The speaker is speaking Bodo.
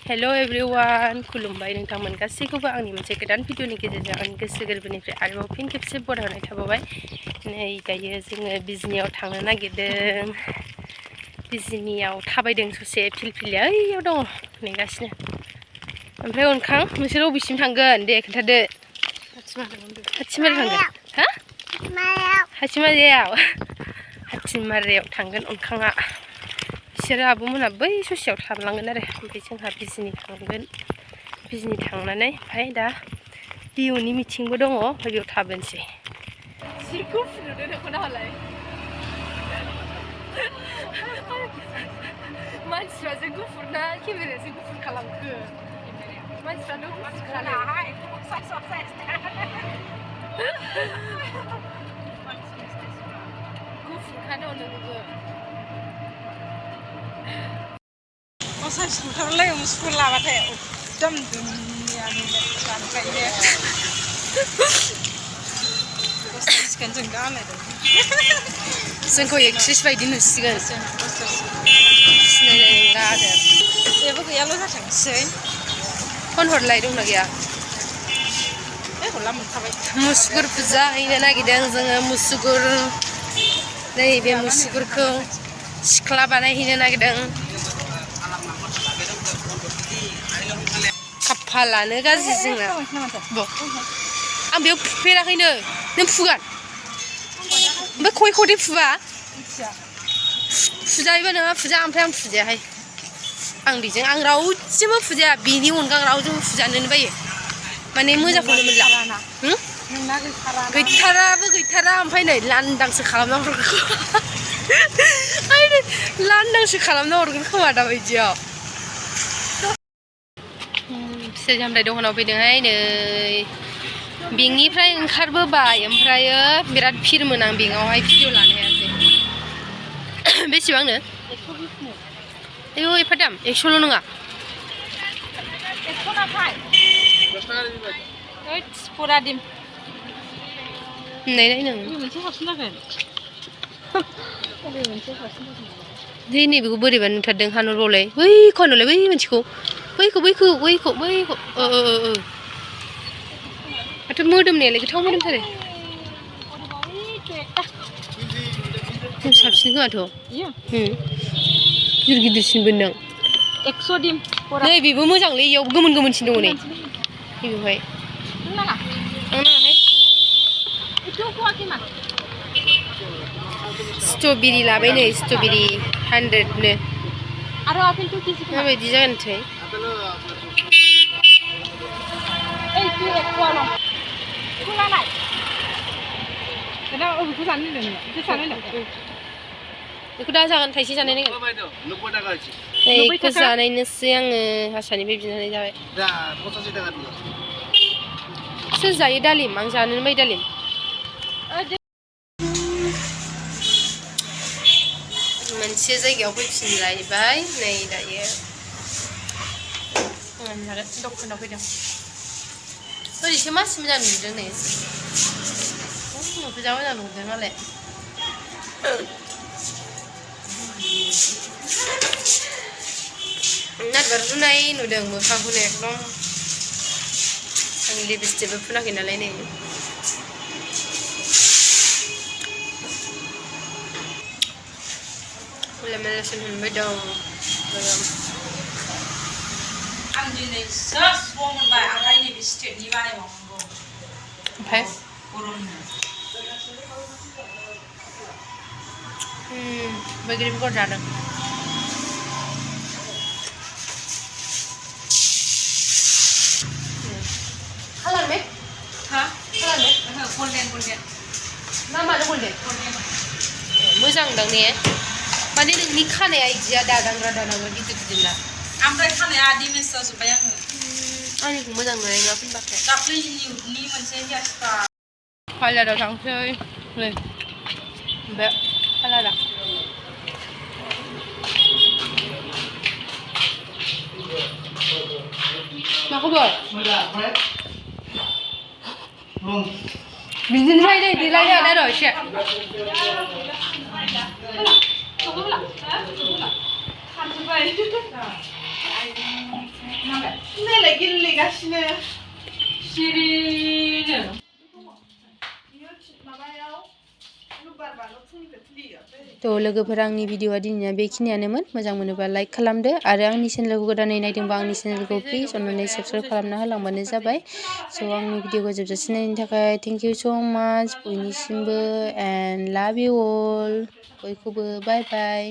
हेलो एवरीवन खुलुमबाय नोंथांमोन गासैखौबो आंनि मोनसे गोदान भिडिअनि गेजेरजों आंनि गोसो गोरबोनिफ्राय आरोबाव फिन खेबसे बरायनाय थाबावबाय। नै दायो जोङो बिजनियाव थांनो नागिरदों। बिजनियाव थाबायदों ससे फिलफिलिया ओइयाव दङ नेगासिनो। ओमफ्राय अनखां नोंसोर बबेसिम थांगोन दे खोन्थादो। हाथिमारायाव थांगोन हा? हाथिमारायाव थांगोन अनखाङा। बिसोरो आब'मोनहा बै ससेयाव थाबलांगोन आरो ओमफ्राय जोंहा बिजनि थांगोन। बिजनि थांनानै ओमफ्राय दा बिउनि मिटिंबो दङ ओमफ्राय बेयाव थाबोनोसै। जिखौ फुदो दख'नालाय मानसिफ्रासो गुफुर ना केमेरायासो गुफुर खालामखो? मानसिफ्रानो गुफुर खालामहाय गुफुरखानो नोंबो साइज ओंखारलाय मुसुगुर लाबाथाय एकदम दुनियानि जानखायो सिखोन जों दा आलायदों जोंखौ एक्ट्रेस बायदि नुसिगोन सिनायनाय नंला आरो जेबो गैयाल' जाथोंसै फन हरलाय दंना गैया हरला मोनखाबाय मुसुगुर फुजा हैनो नागिरदों जोङो मुसुगुर नैबे मुसुगुरखौ सिख्ला बानायहैनो नागिरदों खाफालानो गाज्रि जोंना आं बेयाव फुफेराखैनो नों फुगोन ओमफ्राय खय फुवा फुजायोबा नोंहा फुजा ओमफ्राय आं फुजायाहाय आं बेजों आं रावजोंबो फुजाया बेनि अनगा रावजोंबो फुजानोनो बायो माने मोजांखौनो मोनला गैथाराबो गैथारा ओमफ्राय नै लांदांसो खालामना हरगोन लांदांसो खालामना हरगोन खोमा दा बायदियाव फिथाइ सामथाइ दखानाव फैदोंहाय नै बेंकनिफ्राय ओंखारबोबाय ओमफ्रायो बिराद फिरमोन आं बेंकआवहाय भिडिअ लानो हायासै बेसेबांनो 120 आयौ एफा दाम 100ल' नङा 100 ना फाय 10 टाका दिबाय ओइट पुरा दिम नै नों मोनसे हाबसिन जागोन मोनसे हाबसिन जागोन दे नैबेखौ बोरैबा नुथारदों हानहरबावलाय बैखौ हानहरलाय बै मोनसेखौ बैखौ माथो मोदोमनायालाय गोथाव मोदोमथारो साबसिन खोमाथ' गिदिर गिदिरसिनबो नों 100 दिम नै बेबो मोजांलै इयाव गोमोन गोमोनसिन दङ नै बेवहाय स्ट्रबेरि लाबाय नै स्ट्रबेरि 100नो आरो आपेल 2 केजि माबायदि जागोनथाय बेखौ दा जागोन थाइसे जानाय नांगोन बेखौ जानायनोसै आङो हारसानिफ्राय बिनानै जाबाय सोर जायो दालिम आं जानो बायो दालिम मोनसे जायगायाव फैफिनलायबाय नै दायो दखानाव फैदों ओरैसो मासि मोजां नुदों नै न'खौ जा मोजां नुदों नालाय नारबार रुनाय नुदों मोखांखौनो एकदम आं लिपस्टिकबो फुनाखै नालाय नै मेलासिन मोनबाय दं आं दिनैसो स्र' मोनबाय ओमफ्राय नैबे स्टेटनि बानायबावनांगौ ओमफ्राय बैग्रि बेगर जादों कालार में हाँ कालार में गोल्डन ना मानो गोल्डन मोजां दां ने माने नोंनि खानाया इदिया दादांग्रा गिदिर गिदिर ना ओमफ्राय खानाया डिमेज जाजोब्बाय आङो आंनिखौ मोजां नुनाय नङा फैबाथाय दाख्लैनि मोनसे हेयार स्टाइल पार्लाराव थांसै नै बे पार्लारा मा खबर बिदिनोहाय नै देलायनो आदा र' एसे नालाय गेलेगासिनो सिरिनो माबायाव रबिबारबाल' फुंनिफ्राय खुलियो थ' लोगोफोर आंनि भिडिअआ दिनैना बेखिनियानोमोन मोजां मोनोबा लाइक खालामदो आरो आंनि चेनेलखौ गोदानै नायदोंबा आंनि चेनेलखौ प्लिज अननानै साबस्क्राइब खालामना होलांबानो जाबाय स' आंनि भिडिअखौ जोबजासिम नायनायनि थाखाय थेंक इउ स' माच बयनिसिमबो एन्ड लाभ इउ अल बयखौबो बाय बाय